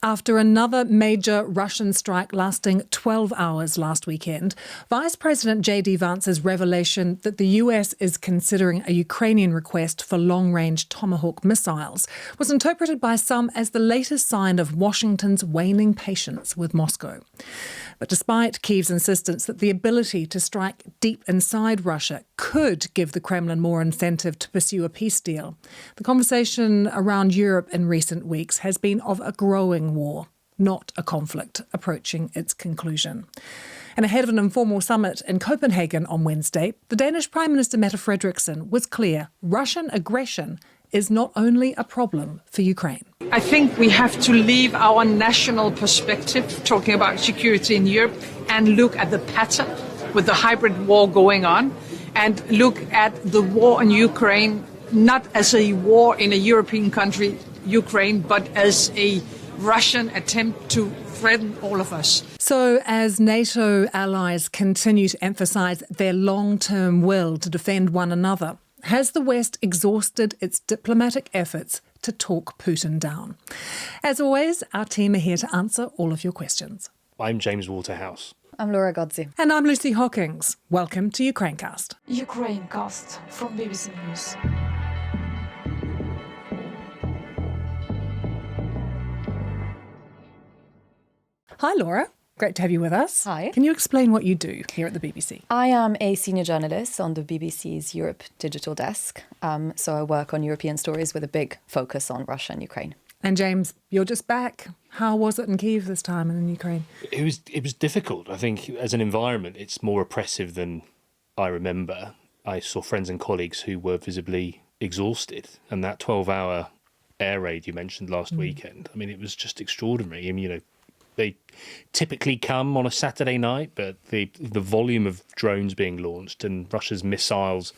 After another major Russian strike lasting 12 hours last weekend, Vice President J.D. Vance's revelation that the US is considering a Ukrainian request for long-range Tomahawk missiles was interpreted by some as the latest sign of Washington's waning patience with Moscow. But despite Kyiv's insistence that the ability to strike deep inside Russia could give the Kremlin more incentive to pursue a peace deal, the conversation around Europe in recent weeks has been of a growing war, not a conflict approaching its conclusion. And ahead of an informal summit in Copenhagen on Wednesday, the Danish Prime Minister Mette Frederiksen was clear Russian aggression is not only a problem for Ukraine. I think we have to leave our national perspective, talking about security in Europe, and look at the pattern with the hybrid war going on, and look at the war in Ukraine not as a war in a European country, Ukraine, but as a Russian attempt to threaten all of us. So as NATO allies continue to emphasise their long-term will to defend one another, has the West exhausted its diplomatic efforts to talk Putin down? As always, our team are here to answer all of your questions. I'm James Waterhouse. I'm Laura Gozzi. And I'm Lucy Hockings. Welcome to Ukrainecast. Ukrainecast from BBC News. Hi, Laura. Great to have you with us. Hi. Can you explain what you do here at the BBC? I am a senior journalist on the BBC's Europe digital desk. So I work on European stories with a big focus on Russia and Ukraine. And James, you're just back. How was it in Kyiv this time and in Ukraine? It was difficult. I think as an environment, it's more oppressive than I remember. I saw friends and colleagues who were visibly exhausted. And that 12-hour air raid you mentioned last weekend, I mean, it was just extraordinary. I mean, they typically come on a Saturday night, but the volume of drones being launched and Russia's missiles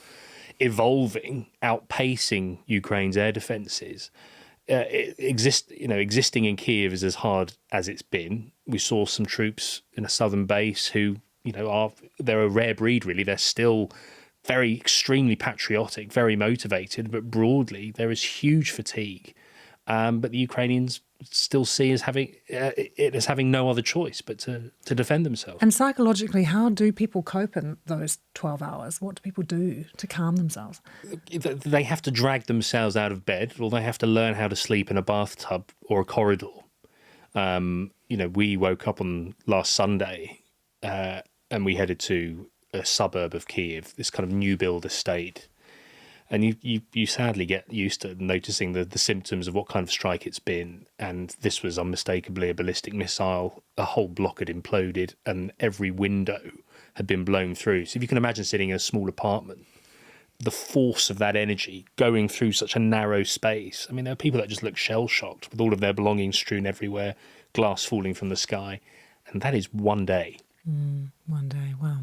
evolving, outpacing Ukraine's air defences, existing in Kyiv is as hard as it's been. We saw some troops in a southern base who, they're a rare breed, really. They're still extremely patriotic, very motivated, but broadly there is huge fatigue. But the Ukrainians still see as having no other choice but to defend themselves. And psychologically, how do people cope in those 12 hours? What do people do to calm themselves? They have to drag themselves out of bed, or they have to learn how to sleep in a bathtub or a corridor. We woke up on last Sunday and we headed to a suburb of Kyiv, this kind of new build estate. And you sadly get used to noticing the symptoms of what kind of strike it's been. And this was unmistakably a ballistic missile. A whole block had imploded and every window had been blown through. So if you can imagine sitting in a small apartment, the force of that energy going through such a narrow space. I mean, there are people that just look shell-shocked with all of their belongings strewn everywhere, glass falling from the sky. And that is one day. One day, wow.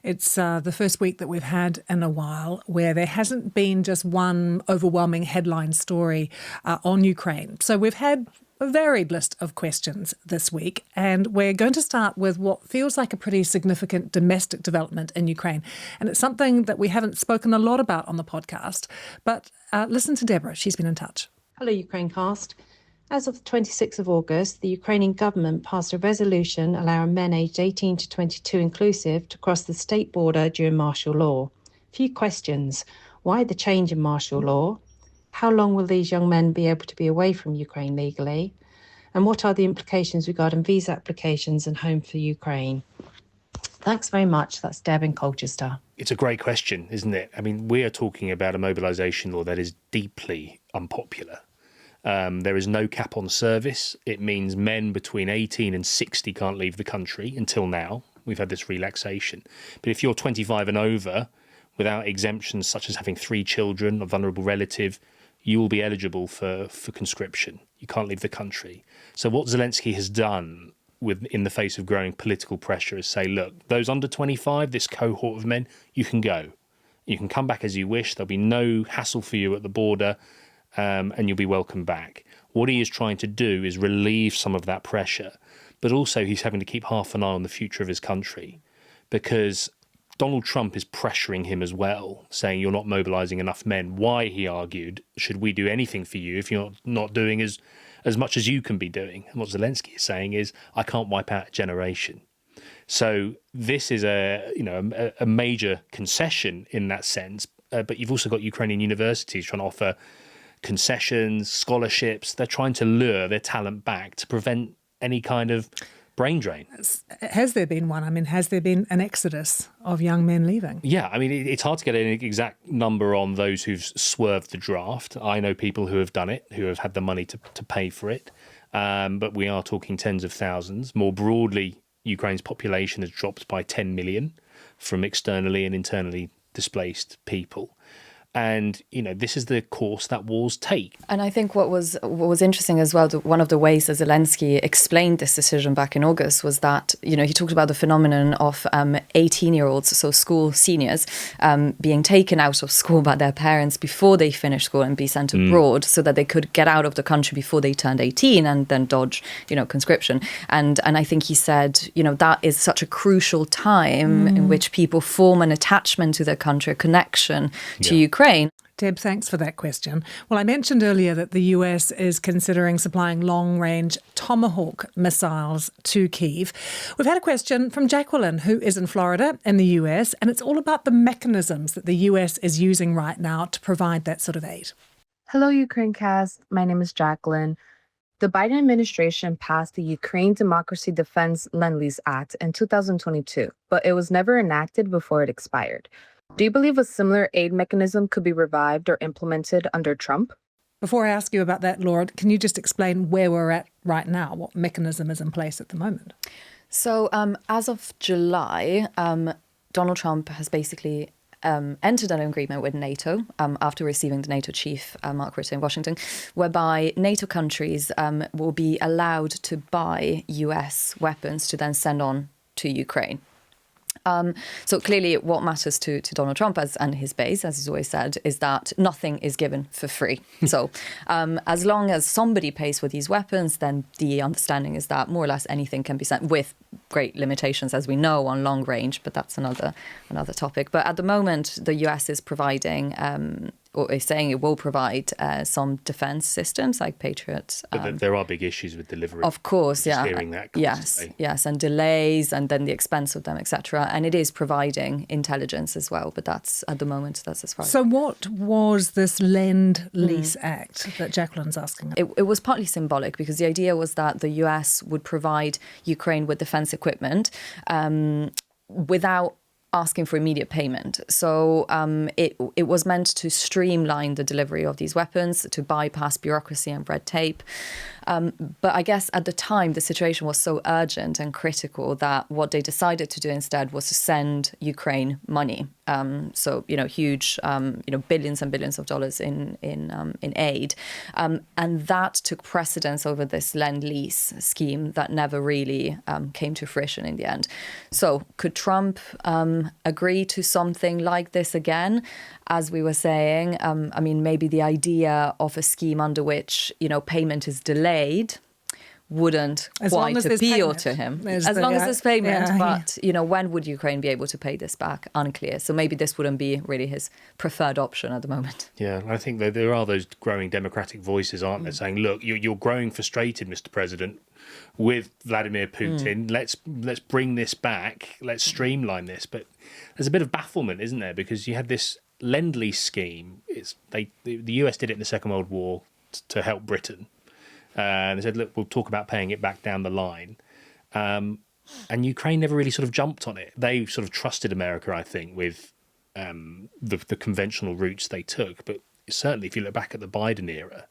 It's the first week that we've had in a while where there hasn't been just one overwhelming headline story on Ukraine. So we've had a varied list of questions this week, and we're going to start with what feels like a pretty significant domestic development in Ukraine. And it's something that we haven't spoken a lot about on the podcast, but listen to Deborah. She's been in touch. Hello, Ukrainecast. As of the 26th of August, the Ukrainian government passed a resolution allowing men aged 18 to 22 inclusive to cross the state border during martial law. Few questions. Why the change in martial law? How long will these young men be able to be away from Ukraine legally? And what are the implications regarding visa applications and home for Ukraine? Thanks very much. That's Deb in Colchester. It's a great question, isn't it? I mean, we are talking about a mobilisation law that is deeply unpopular. There is no cap on service. It means men between 18 and 60 can't leave the country until now. We've had this relaxation. But if you're 25 and over, without exemptions such as having 3 children, a vulnerable relative, you will be eligible for conscription. You can't leave the country. So what Zelensky has done in the face of growing political pressure is say, look, those under 25, this cohort of men, you can go. You can come back as you wish. There'll be no hassle for you at the border. And you'll be welcome back. What he is trying to do is relieve some of that pressure, but also he's having to keep half an eye on the future of his country because Donald Trump is pressuring him as well, saying you're not mobilising enough men. Why, he argued, should we do anything for you if you're not doing as much as you can be doing. And what Zelensky is saying is, I can't wipe out a generation. So this is a major concession in that sense. But you've also got Ukrainian universities trying to offer concessions, scholarships. They're trying to lure their talent back to prevent any kind of brain drain. Has there been one? I mean, has there been an exodus of young men leaving? Yeah, I mean, it's hard to get an exact number on those who've swerved the draft. I know people who have done it, who have had the money to pay for it. But we are talking tens of thousands. More broadly, Ukraine's population has dropped by 10 million from externally and internally displaced people. And, this is the course that wars take. And I think what was interesting as well, one of the ways that Zelensky explained this decision back in August was that, he talked about the phenomenon of 18-year-olds, so school seniors, being taken out of school by their parents before they finish school and be sent abroad so that they could get out of the country before they turned 18 and then dodge, conscription. And I think he said, that is such a crucial time in which people form an attachment to their country, a connection to Ukraine. Deb, thanks for that question. Well, I mentioned earlier that the US is considering supplying long-range Tomahawk missiles to Kyiv. We've had a question from Jacqueline, who is in Florida in the US, and it's all about the mechanisms that the US is using right now to provide that sort of aid. Hello, Ukrainecast. My name is Jacqueline. The Biden administration passed the Ukraine Democracy Defense Lend-Lease Act in 2022, but it was never enacted before it expired. Do you believe a similar aid mechanism could be revived or implemented under Trump? Before I ask you about that, Laura, can you just explain where we're at right now? What mechanism is in place at the moment? So as of July, Donald Trump has basically entered an agreement with NATO after receiving the NATO chief, Mark Rutte, in Washington, whereby NATO countries will be allowed to buy US weapons to then send on to Ukraine. So clearly what matters to Donald Trump and his base, as he's always said, is that nothing is given for free. So as long as somebody pays for these weapons, then the understanding is that more or less anything can be sent, with great limitations, as we know, on long range. But that's another topic. But at the moment, the US is providing or is saying it will provide some defence systems like Patriot. But there are big issues with delivery. Of course, yeah. Hearing that constantly. Yes, and delays, and then the expense of them, etc. And it is providing intelligence as well, but that's, at the moment, that's as far as... So what was this Lend-Lease Act that Jacqueline's asking about? It was partly symbolic, because the idea was that the US would provide Ukraine with defence equipment without asking for immediate payment. So it was meant to streamline the delivery of these weapons, to bypass bureaucracy and red tape. But I guess at the time, the situation was so urgent and critical that what they decided to do instead was to send Ukraine money. So, huge, billions and billions of dollars in aid. And that took precedence over this Lend-Lease scheme that never really came to fruition in the end. So could Trump agree to something like this again? As we were saying, maybe the idea of a scheme under which, payment is delayed wouldn't quite appeal to him. As long as there's payment, but, when would Ukraine be able to pay this back? Unclear. So maybe this wouldn't be really his preferred option at the moment. Yeah, I think that there are those growing democratic voices, aren't there, saying, look, you're growing frustrated, Mr. President, with Vladimir Putin. Let's bring this back. Let's streamline this. But there's a bit of bafflement, isn't there? Because you had this Lend-Lease scheme. The US did it in the Second World War to help Britain. And they said, look, we'll talk about paying it back down the line. And Ukraine never really sort of jumped on it. They sort of trusted America, I think, with the conventional routes they took. But certainly, if you look back at the Biden era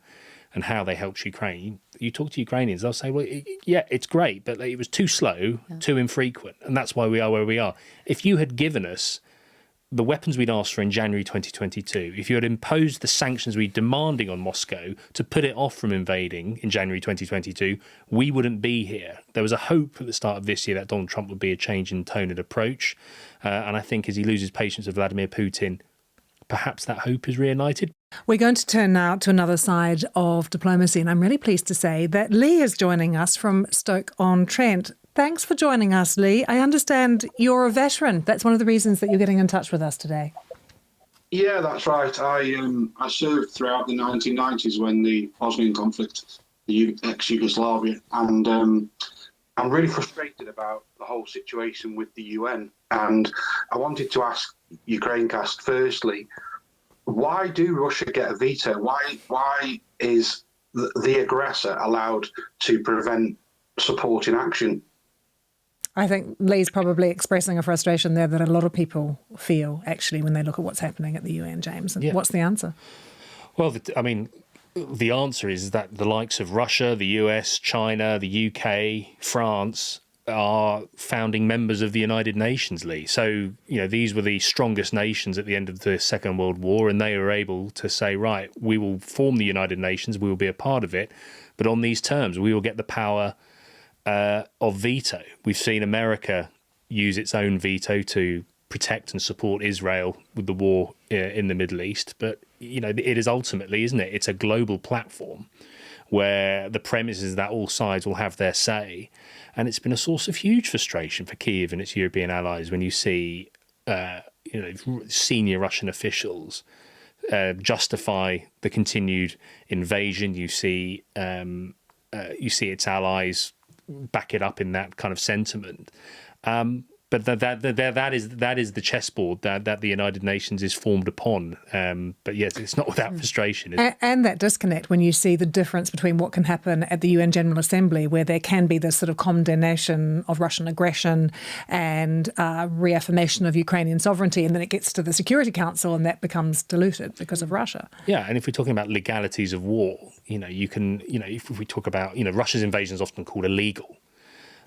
and how they helped Ukraine, you talk to Ukrainians, they'll say, well, it's great, but it was too slow, too infrequent. And that's why we are where we are. If you had given us the weapons we'd asked for in January 2022, if you had imposed the sanctions we're demanding on Moscow to put it off from invading in January 2022, we wouldn't be here. There was a hope at the start of this year that Donald Trump would be a change in tone and approach. And I think as he loses patience with Vladimir Putin, perhaps that hope is reunited. We're going to turn now to another side of diplomacy, and I'm really pleased to say that Lee is joining us from Stoke-on-Trent. Thanks for joining us, Lee. I understand you're a veteran. That's one of the reasons that you're getting in touch with us today. Yeah, that's right. I served throughout the 1990s when the Bosnian conflict the ex-Yugoslavia, and I'm really frustrated about the whole situation with the UN. And I wanted to ask Ukrainecast firstly, why do Russia get a veto? Why is the aggressor allowed to prevent support in action? I think Lee's probably expressing a frustration there that a lot of people feel, actually, when they look at what's happening at the UN, James. And what's the answer? Well, the answer is that the likes of Russia, the US, China, the UK, France are founding members of the United Nations, Lee. So, these were the strongest nations at the end of the Second World War, and they were able to say, right, we will form the United Nations, we will be a part of it, but on these terms, we will get the power of veto. We've seen America use its own veto to protect and support Israel with the war in the Middle East. But, it is ultimately, isn't it? It's a global platform where the premise is that all sides will have their say. And it's been a source of huge frustration for Kyiv and its European allies when you see, senior Russian officials justify the continued invasion. You see its allies back it up in that kind of sentiment. But that is the chessboard that the United Nations is formed upon. But yes, it's not without frustration. And that disconnect when you see the difference between what can happen at the UN General Assembly, where there can be this sort of condemnation of Russian aggression and reaffirmation of Ukrainian sovereignty, and then it gets to the Security Council and that becomes diluted because of Russia. Yeah, and if we're talking about legalities of war, if we talk about, Russia's invasion is often called illegal.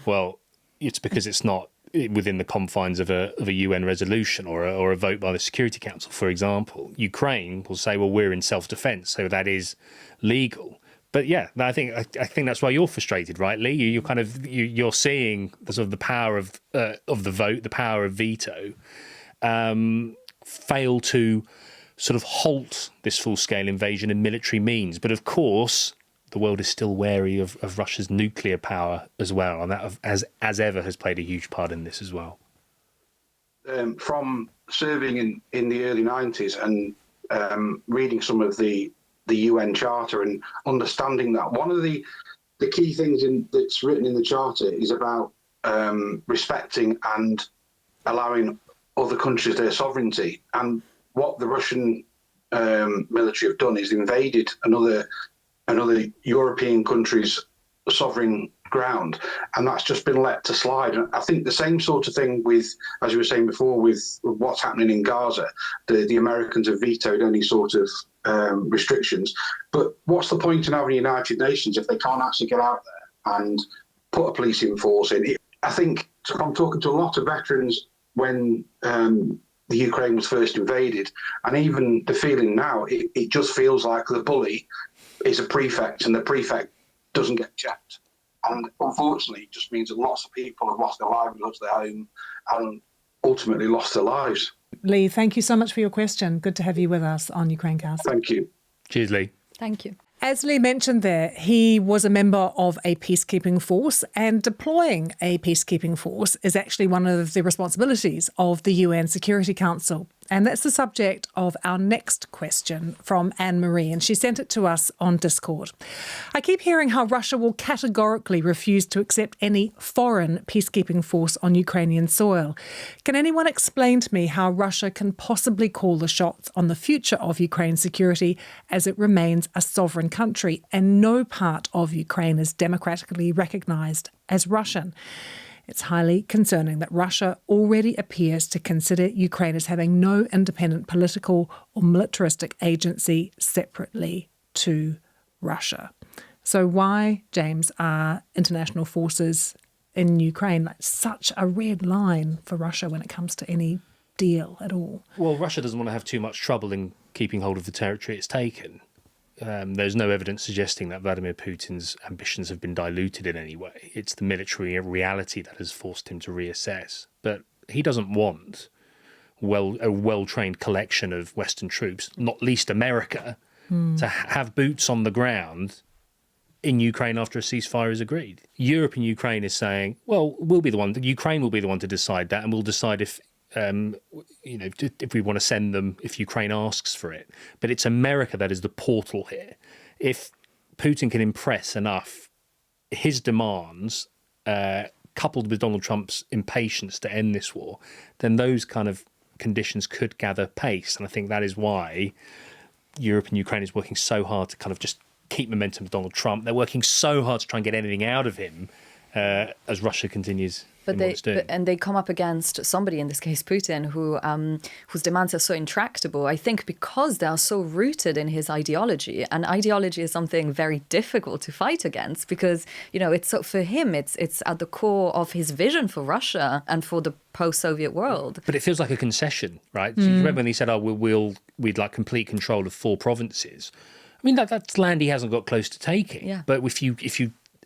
Well, it's because it's not within the confines of a UN resolution or a vote by the Security Council, for example. Ukraine will say, well, we're in self-defense, so that is legal. But yeah, I think that's why you're frustrated, right, Lee? You're seeing the sort of the power of the vote, the power of veto, fail to sort of halt this full-scale invasion in military means. But of course, the world is still wary of Russia's nuclear power as well, and that, as ever, has played a huge part in this as well. From serving in the early 90s and reading some of the UN Charter and understanding that, one of the key things that's written in the Charter is about respecting and allowing other countries their sovereignty. And what the Russian military have done is invaded another European country's sovereign ground, and that's just been let to slide. And I think the same sort of thing with, as you were saying before, with what's happening in Gaza. The Americans have vetoed any sort of restrictions. But what's the point in having a United Nations if they can't actually get out there and put a policing force in? I think I'm talking to a lot of veterans when the Ukraine was first invaded, and even the feeling now, it just feels like the bully is a prefect, and the prefect doesn't get checked. And unfortunately, it just means that lots of people have lost their livelihoods, their home, and ultimately lost their lives. Lee, thank you so much for your question. Good to have you with us on Ukrainecast. Thank you. Cheers, Lee. Thank you. As Lee mentioned there, he was a member of a peacekeeping force, and deploying a peacekeeping force is actually one of the responsibilities of the UN Security Council. And that's the subject of our next question from Anne-Marie, and she sent it to us on Discord. I keep hearing how Russia will categorically refuse to accept any foreign peacekeeping force on Ukrainian soil. Can anyone explain to me how Russia can possibly call the shots on the future of Ukraine's security, as it remains a sovereign country and no part of Ukraine is democratically recognised as Russian? It's highly concerning that Russia already appears to consider Ukraine as having no independent political or militaristic agency separately to Russia. So why, James, are international forces in Ukraine like such a red line for Russia when it comes to any deal at all? Well, Russia doesn't want to have too much trouble in keeping hold of the territory it's taken. There's no evidence suggesting that Vladimir Putin's ambitions have been diluted in any way. It's the military reality that has forced him to reassess. But he doesn't want a well-trained collection of Western troops, not least America, to have boots on the ground in Ukraine after a ceasefire is agreed. Europe and Ukraine is saying, well, Ukraine will be the one to decide that, and we'll decide if we want to send them if Ukraine asks for it. But it's America that is the portal here. If Putin can impress enough, his demands, coupled with Donald Trump's impatience to end this war, then those kind of conditions could gather pace. And I think that is why Europe and Ukraine is working so hard to kind of just keep momentum with Donald Trump. They're working so hard to try and get anything out of him as Russia continues. But they come up against somebody, in this case Putin, whose demands are so intractable, I think because they are so rooted in his ideology. And ideology is something very difficult to fight against because, it's for him, it's at the core of his vision for Russia and for the post-Soviet world. But it feels like a concession, right? You remember when he said, we'd like complete control of 4 provinces. I mean, that's land he hasn't got close to taking. Yeah. But if you,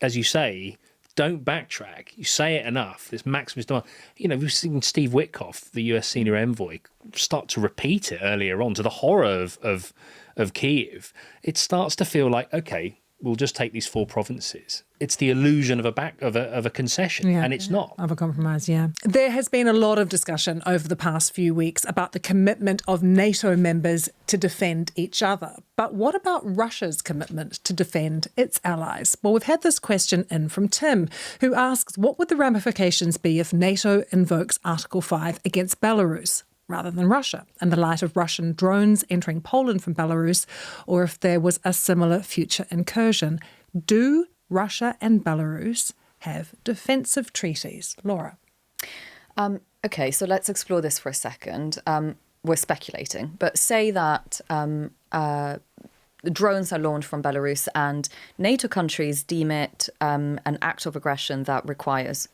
as you say, don't backtrack. You say it enough. This maximus demand. We've seen Steve Witkoff, the US senior envoy, start to repeat it earlier on to the horror of Kyiv. It starts to feel like, okay, we'll just take these 4 provinces. It's the illusion of a concession, and it's not. Of a compromise, yeah. There has been a lot of discussion over the past few weeks about the commitment of NATO members to defend each other. But what about Russia's commitment to defend its allies? Well, we've had this question in from Tim, who asks, what would the ramifications be if NATO invokes Article 5 against Belarus rather than Russia, in the light of Russian drones entering Poland from Belarus, or if there was a similar future incursion? Do Russia and Belarus have defensive treaties? Laura? Okay, so let's explore this for a second. We're speculating, but say that drones are launched from Belarus and NATO countries deem it an act of aggression that requires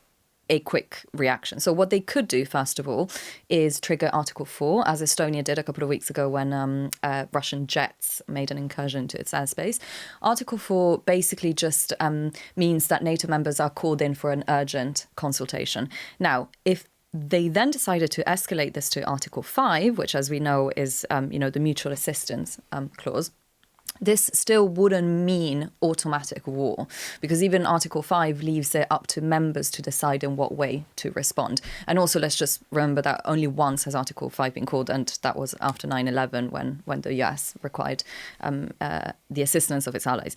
a quick reaction. So what they could do, first of all, is trigger Article 4, as Estonia did a couple of weeks ago when Russian jets made an incursion into its airspace. Article 4 basically just means that NATO members are called in for an urgent consultation. Now, if they then decided to escalate this to Article 5, which, as we know, is the mutual assistance clause, this still wouldn't mean automatic war, because even Article 5 leaves it up to members to decide in what way to respond. And also, let's just remember that only once has Article 5 been called, and that was after 9/11 when the US required the assistance of its allies.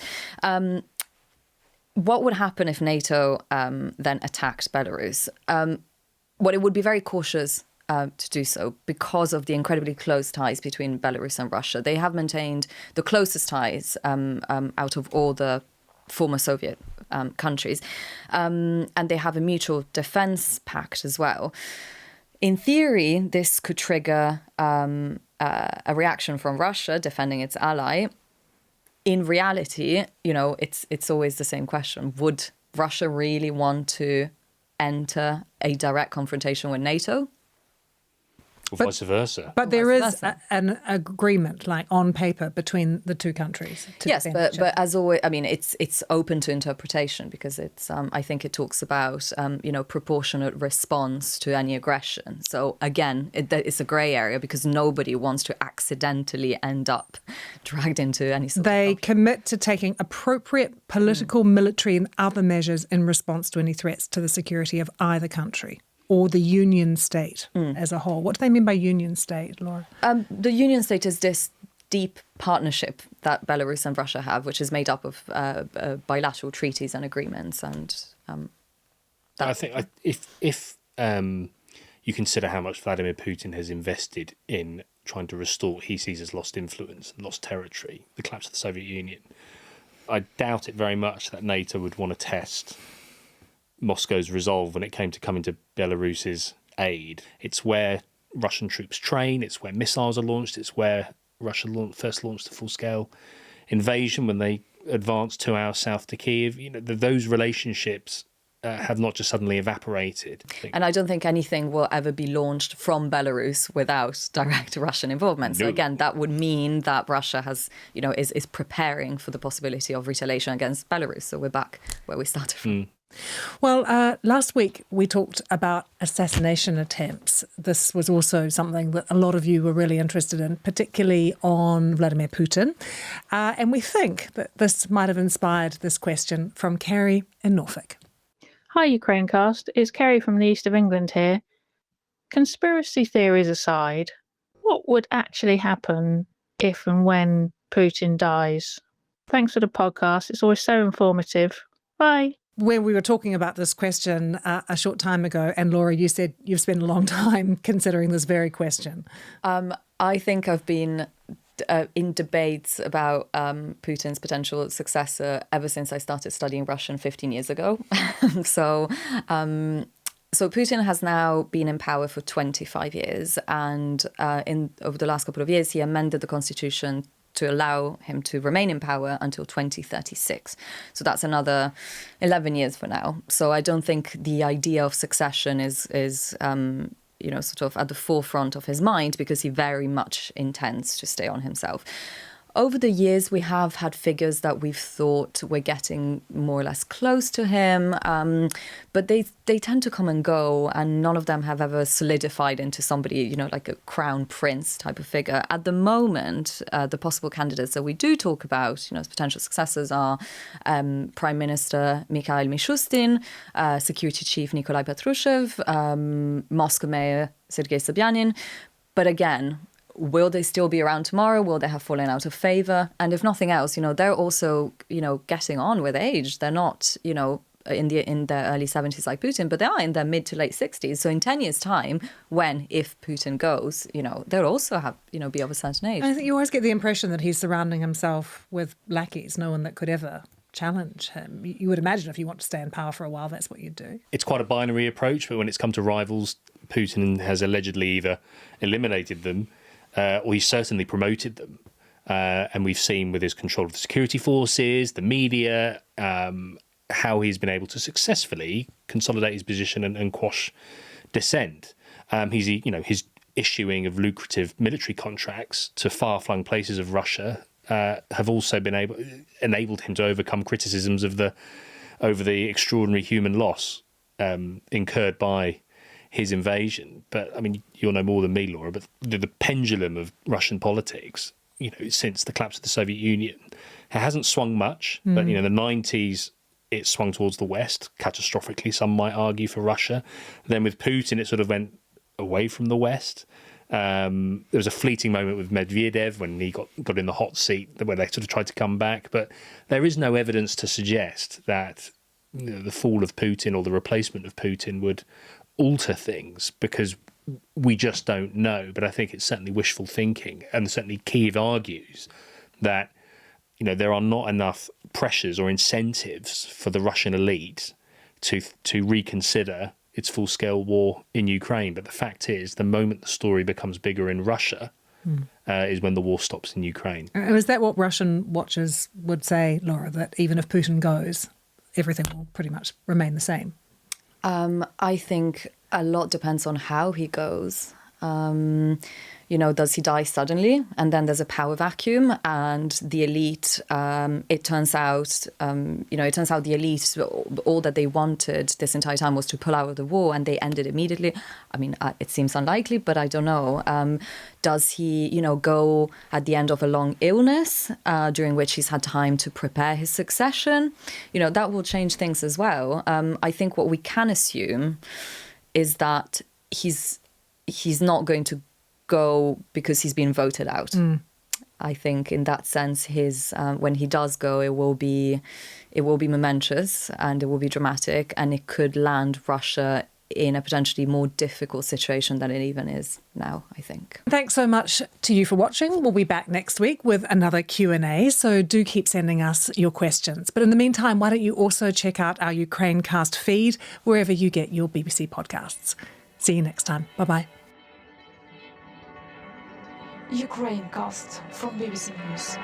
What would happen if NATO then attacked Belarus? Well, it would be very cautious to do so because of the incredibly close ties between Belarus and Russia. They have maintained the closest ties out of all the former Soviet countries. And they have a mutual defense pact as well. In theory, this could trigger a reaction from Russia defending its ally. In reality, it's always the same question. Would Russia really want to enter a direct confrontation with NATO? Or vice versa. But there is an agreement, like on paper, between the two countries. Yes, but as always, I mean, it's open to interpretation because it's. I think it talks about proportionate response to any aggression. So again, it's a grey area because nobody wants to accidentally end up dragged into any sort They of commit to taking appropriate political, military, and other measures in response to any threats to the security of either country or the union state as a whole. What do they mean by union state, Laura? The union state is this deep partnership that Belarus and Russia have, which is made up of bilateral treaties and agreements. And I think if you consider how much Vladimir Putin has invested in trying to restore what he sees as lost influence, lost territory, the collapse of the Soviet Union, I doubt it very much that NATO would want to test Moscow's resolve when it came to coming to Belarus's aid. It's where Russian troops train, it's where missiles are launched, it's where Russia first launched a full-scale invasion when they advanced 2 hours south to Kyiv. Those relationships have not just suddenly evaporated. And I don't think anything will ever be launched from Belarus without direct Russian involvement. So again, that would mean that Russia has, is preparing for the possibility of retaliation against Belarus. So we're back where we started from. Well, last week we talked about assassination attempts. This was also something that a lot of you were really interested in, particularly on Vladimir Putin. And we think that this might have inspired this question from Kerry in Norfolk. Hi, Ukrainecast. It's Kerry from the east of England here. Conspiracy theories aside, what would actually happen if and when Putin dies? Thanks for the podcast. It's always so informative. Bye. When we were talking about this question a short time ago, and Laura, you said you've spent a long time considering this very question. I think I've been in debates about Putin's potential successor ever since I started studying Russian 15 years ago. So Putin has now been in power for 25 years, and over the last couple of years, he amended the constitution to allow him to remain in power until 2036. So that's another 11 years for now. So I don't think the idea of succession is sort of at the forefront of his mind, because he very much intends to stay on himself. Over the years, we have had figures that we've thought were getting more or less close to him, but they tend to come and go, and none of them have ever solidified into somebody, like a crown prince type of figure. At the moment, the possible candidates that we do talk about, as potential successors, are Prime Minister Mikhail Mishustin, Security Chief Nikolai Patrushev, Moscow Mayor Sergei Sobyanin. But again, will they still be around tomorrow? Will they have fallen out of favor? And if nothing else, they're also, getting on with age. They're not, in their early 70s like Putin, but they are in their mid to late 60s. So in 10 years' time, if Putin goes, they'll also have, be of a certain age. I think you always get the impression that he's surrounding himself with lackeys, no one that could ever challenge him. You would imagine if you want to stay in power for a while, that's what you'd do. It's quite a binary approach, but when it's come to rivals, Putin has allegedly either eliminated them or he's certainly promoted them. And we've seen with his control of the security forces, the media, how he's been able to successfully consolidate his position and quash dissent. His issuing of lucrative military contracts to far-flung places of Russia have also enabled him to overcome criticisms over the extraordinary human loss incurred by his invasion. But I mean, you'll know more than me, Laura, but the pendulum of Russian politics, since the collapse of the Soviet Union, it hasn't swung much. But in the 90s, it swung towards the West, catastrophically, some might argue, for Russia. Then with Putin, it sort of went away from the West. There was a fleeting moment with Medvedev when he got in the hot seat, where they sort of tried to come back. But there is no evidence to suggest that the fall of Putin or the replacement of Putin would alter things, because we just don't know. But I think it's certainly wishful thinking, and certainly Kyiv argues that there are not enough pressures or incentives for the Russian elite to reconsider its full-scale war in Ukraine. But the fact is, the moment the story becomes bigger in Russia is when the war stops in Ukraine. Is that what Russian watchers would say, Laura, that even if Putin goes, everything will pretty much remain the same? I think a lot depends on how he goes. Does he die suddenly and then there's a power vacuum, and the elite, it turns out the elite, all that they wanted this entire time was to pull out of the war, and they ended immediately. I mean, it seems unlikely, but I don't know. Does he, go at the end of a long illness during which he's had time to prepare his succession? That will change things as well. I think what we can assume is that he's not going to go because he's been voted out. I think in that sense, his when he does go, it will be momentous and it will be dramatic, and it could land Russia in a potentially more difficult situation than it even is now, I think. Thanks so much to you for watching. We'll be back next week with another Q&A, so do keep sending us your questions. But in the meantime, why don't you also check out our Ukrainecast feed wherever you get your BBC podcasts. See you next time. Bye-bye. Ukrainecast from BBC News.